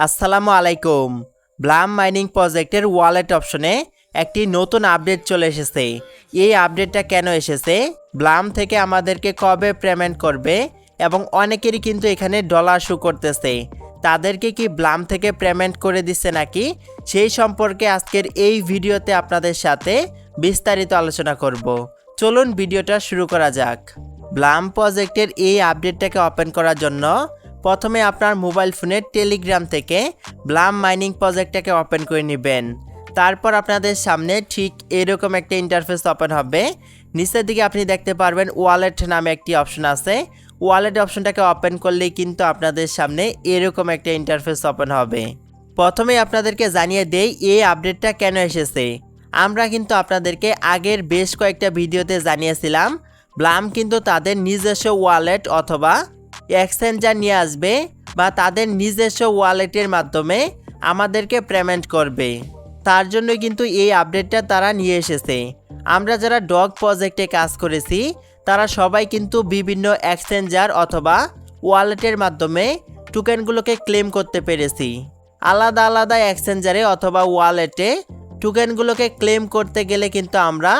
আসসালামু আলাইকুম। Blum mining প্রজেক্টের ওয়ালেট অপশনে একটি নতুন আপডেট চলে এসেছে। এই আপডেটটা কেন এসেছে, ব্লাম থেকে আমাদেরকে কবে পেমেন্ট করবে এবং অনেকেরই কিন্তু এখানে ডলার শো করতেছে, তাদেরকে কি ব্লাম থেকে পেমেন্ট করে দিচ্ছে নাকি, সেই সম্পর্কে আজকের এই ভিডিওতে আপনাদের সাথে বিস্তারিত আলোচনা করব। চলুন ভিডিওটা শুরু করা যাক। ব্লাম প্রজেক্টের এই আপডেটটাকে ওপেন করার জন্য প্রথমে আপনার মোবাইল ফোনের টেলিগ্রাম থেকে ব্লাম মাইনিং প্রজেক্টটাকে ওপেন করে নেবেন। তারপর আপনাদের সামনে ঠিক এরকম একটা ইন্টারফেস ওপেন হবে। নিচের দিকে আপনি দেখতে পারবেন ওয়ালেট নামে একটি অপশন আছে। ওয়ালেট অপশনটাকে ওপেন করলেই কিন্তু আপনাদের সামনে এরকম একটা ইন্টারফেস ওপেন হবে। প্রথমে আপনাদেরকে জানিয়ে দেই এই আপডেটটা কেন এসেছে। আমরা কিন্তু আপনাদেরকে আগের বেশ কয়েকটা ভিডিওতে জানিয়েছিলাম ব্লাম কিন্তু তাদের নিজস্ব ওয়ালেট অথবা এক্সচেঞ্জার নিয়ে আসবে বা তাদের নিজস্ব ওয়ালেটের মাধ্যমে আমাদেরকে পেমেন্ট করবে। তার জন্যই কিন্তু এই আপডেটটা তারা নিয়ে এসেছে। আমরা যারা ডগ প্রজেক্টে কাজ করেছি তারা সবাই কিন্তু বিভিন্ন এক্সচেঞ্জার অথবা ওয়ালেটের মাধ্যমে টোকেনগুলোকে ক্লেম করতে পেরেছি। আলাদা আলাদা এক্সচেঞ্জারে অথবা ওয়ালেটে টোকেনগুলোকে ক্লেম করতে গেলে কিন্তু আমরা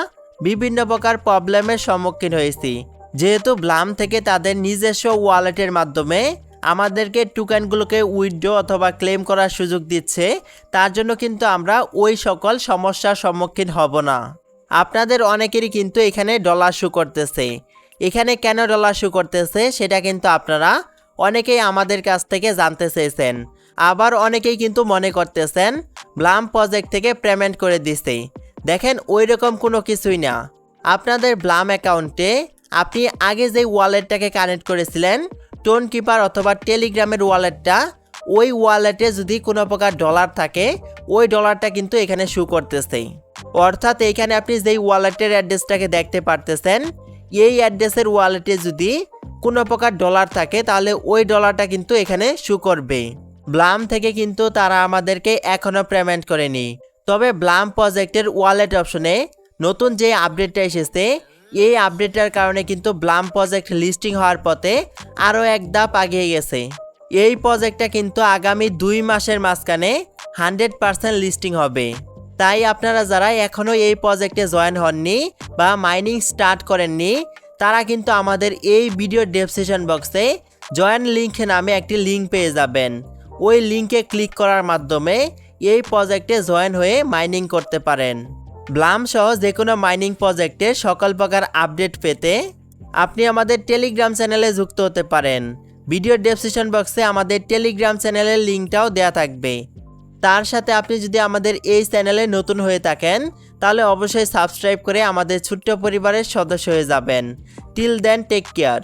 বিভিন্ন প্রকার প্রবলেমের সম্মুখীন হয়েছি। যেহেতু ব্লাম থেকে তাদের নিজস্ব ওয়ালেটের মাধ্যমে আমাদেরকে টোকেনগুলোকে উইথড্র অথবা ক্লেম করার সুযোগ দিচ্ছে, তার জন্য কিন্তু আমরা ওই সকল সমস্যার সম্মুখীন হব না। আপনাদের অনেকেরই কিন্তু এখানে ডলার শো করতেছে। এখানে কেন ডলার শো করতেছে সেটা কিন্তু আপনারা অনেকেই আমাদের কাছ থেকে জানতে চেয়েছেন। আবার অনেকেই কিন্তু মনে করতেছেন ব্লাম প্রজেক্ট থেকে পেমেন্ট করে দিছে। দেখেন, ওই রকম কোনো কিছুই না। আপনাদের ব্লাম অ্যাকাউন্টে আপনি আগে যে ওয়ালেটটাকে কানেক্ট করেছিলেন টোন কিপার অথবা টেলিগ্রামের ওয়ালেটটা, ওই ওয়ালেটে যদি কোনো প্রকার ডলার থাকে ওই ডলারটা কিন্তু এখানে শো করতেছে। অর্থাৎ এইখানে আপনি যেই ওয়ালেটের অ্যাড্রেসটাকে দেখতে পারতেছেন, এই অ্যাড্রেসের ওয়ালেটে যদি কোনো প্রকার ডলার থাকে তাহলে ওই ডলারটা কিন্তু এখানে শো করবে। ব্লাম থেকে কিন্তু তারা আমাদেরকে এখনও পেমেন্ট করেনি। তবে ব্লাম প্রজেক্টের ওয়ালেট অপশনে নতুন যে আপডেটটা এসেছে, এই আপডেটটার কারণে কিন্তু ব্লাম প্রজেক্ট লিস্টিং হওয়ার পথে আরও এক ধাপ এগিয়ে গেছে। এই প্রজেক্টটা কিন্তু আগামী 2 মাসের মাঝখানে 100% লিস্টিং হবে। তাই আপনারা যারা এখনও এই প্রজেক্টে জয়েন হননি বা মাইনিং স্টার্ট করেননি, তারা কিন্তু আমাদের এই ভিডিও ডেসক্রিপশন বক্সে জয়েন লিঙ্ক নামে একটি লিঙ্ক পেয়ে যাবেন। ওই লিঙ্কে ক্লিক করার মাধ্যমে এই প্রজেক্টে জয়েন হয়ে মাইনিং করতে পারেন। ব্লাম সহ যে কোনো মাইনিং প্রজেক্টের সকল প্রকার আপডেট পেতে আপনি আমাদের টেলিগ্রাম চ্যানেলে যুক্ত হতে পারেন। ভিডিও ডেসক্রিপশন বক্সে আমাদের টেলিগ্রাম চ্যানেলের লিঙ্কটাও দেওয়া থাকবে। তার সাথে আপনি যদি আমাদের এই চ্যানেলে নতুন হয়ে থাকেন তাহলে অবশ্যই সাবস্ক্রাইব করে আমাদের ছোট্ট পরিবারের সদস্য হয়ে যাবেন। Till then, take care.